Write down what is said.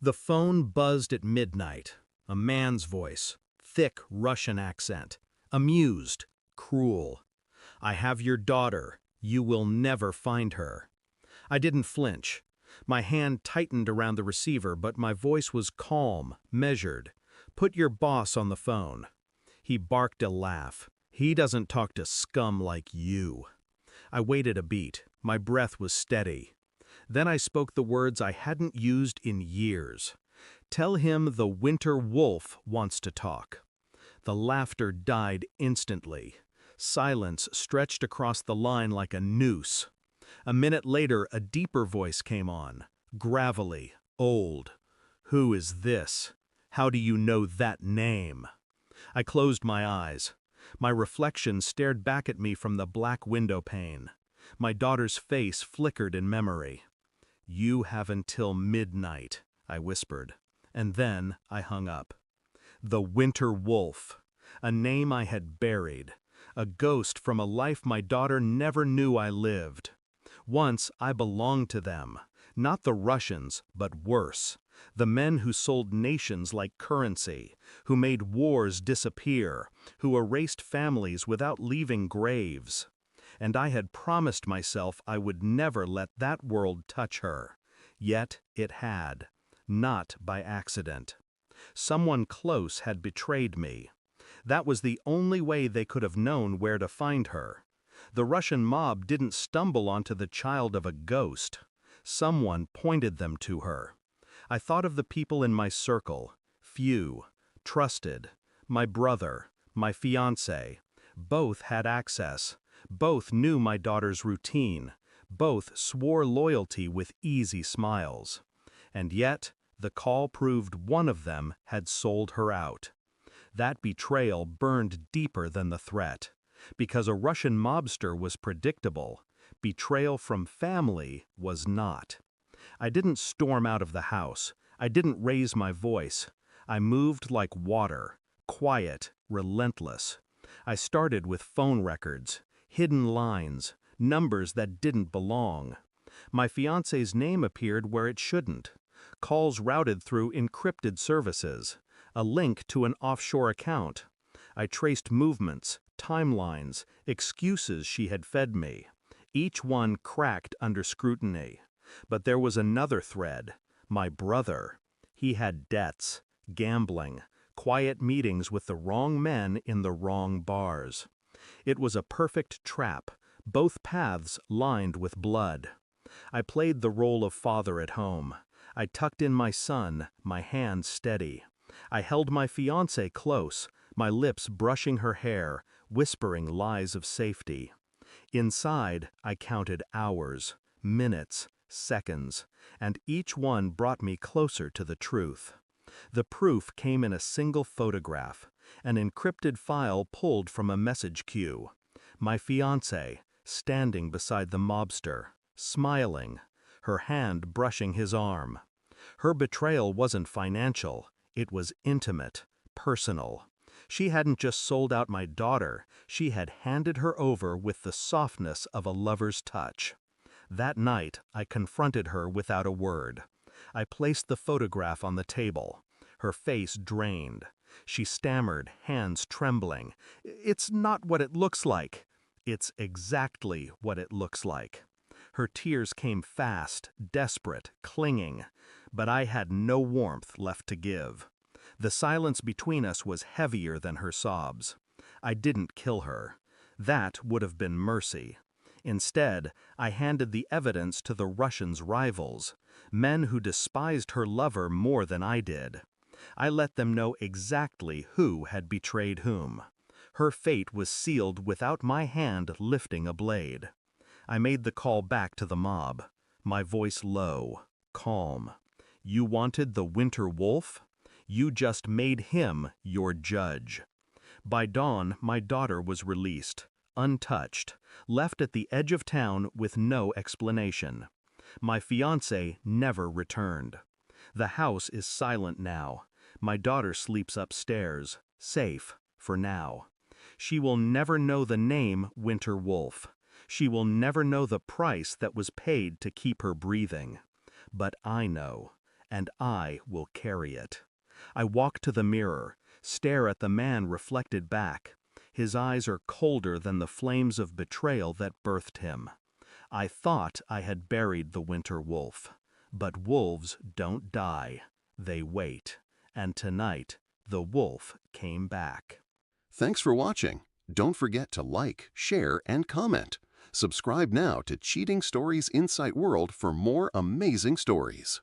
The phone buzzed at midnight. A man's voice, thick Russian accent, amused, cruel. "I have your daughter. You will never find her." I didn't flinch. My hand tightened around the receiver, but my voice was calm, measured. "Put your boss on the phone." He barked a laugh. "He doesn't talk to scum like you." I waited a beat. My breath was steady. Then I spoke the words I hadn't used in years. "Tell him the winter wolf wants to talk." The laughter died instantly. Silence stretched across the line like a noose. A minute later, a deeper voice came on, gravelly, old. "Who is this? How do you know that name?" I closed my eyes. My reflection stared back at me from the black window pane. My daughter's face flickered in memory. "You have until midnight," I whispered, and then I hung up. The Winter Wolf, a name I had buried, a ghost from a life my daughter never knew I lived. Once I belonged to them, not the Russians, but worse, the men who sold nations like currency, who made wars disappear, who erased families without leaving graves. And I had promised myself I would never let that world touch her. Yet it had, not by accident. Someone close had betrayed me. That was the only way they could have known where to find her. The Russian mob didn't stumble onto the child of a ghost. Someone pointed them to her. I thought of the people in my circle, few, trusted, my brother, my fiancé. Both had access. Both knew my daughter's routine. Both swore loyalty with easy smiles. And yet, the call proved one of them had sold her out. That betrayal burned deeper than the threat. Because a Russian mobster was predictable, betrayal from family was not. I didn't storm out of the house. I didn't raise my voice. I moved like water, quiet, relentless. I started with phone records, hidden lines, numbers that didn't belong. My fiancé's name appeared where it shouldn't. Calls routed through encrypted services, a link to an offshore account. I traced movements, timelines, excuses she had fed me. Each one cracked under scrutiny. But there was another thread, my brother. He had debts, gambling, quiet meetings with the wrong men in the wrong bars. It was a perfect trap, both paths lined with blood. I played the role of father at home. I tucked in my son, my hand steady. I held my fiancée close, my lips brushing her hair, whispering lies of safety. Inside, I counted hours, minutes, seconds, and each one brought me closer to the truth. The proof came in a single photograph, an encrypted file pulled from a message queue. My fiancé, standing beside the mobster, smiling, her hand brushing his arm. Her betrayal wasn't financial, it was intimate, personal. She hadn't just sold out my daughter, she had handed her over with the softness of a lover's touch. That night, I confronted her without a word. I placed the photograph on the table. Her face drained. She stammered, hands trembling. "It's not what it looks like." "It's exactly what it looks like." Her tears came fast, desperate, clinging, but I had no warmth left to give. The silence between us was heavier than her sobs. I didn't kill her. That would have been mercy. Instead, I handed the evidence to the Russians' rivals, men who despised her lover more than I did. I let them know exactly who had betrayed whom. Her fate was sealed without my hand lifting a blade. I made the call back to the mob, my voice low, calm. "You wanted the Winter Wolf? You just made him your judge." By dawn, my daughter was released, untouched, left at the edge of town with no explanation. My fiancé never returned. The house is silent now. My daughter sleeps upstairs, safe, for now. She will never know the name Winter Wolf. She will never know the price that was paid to keep her breathing. But I know, and I will carry it. I walk to the mirror, stare at the man reflected back. His eyes are colder than the flames of betrayal that birthed him. I thought I had buried the winter wolf. But wolves don't die. They wait. And tonight, the wolf came back. Thanks for watching. Don't forget to like, share, and comment. Subscribe now to Cheating Stories Insight World for more amazing stories.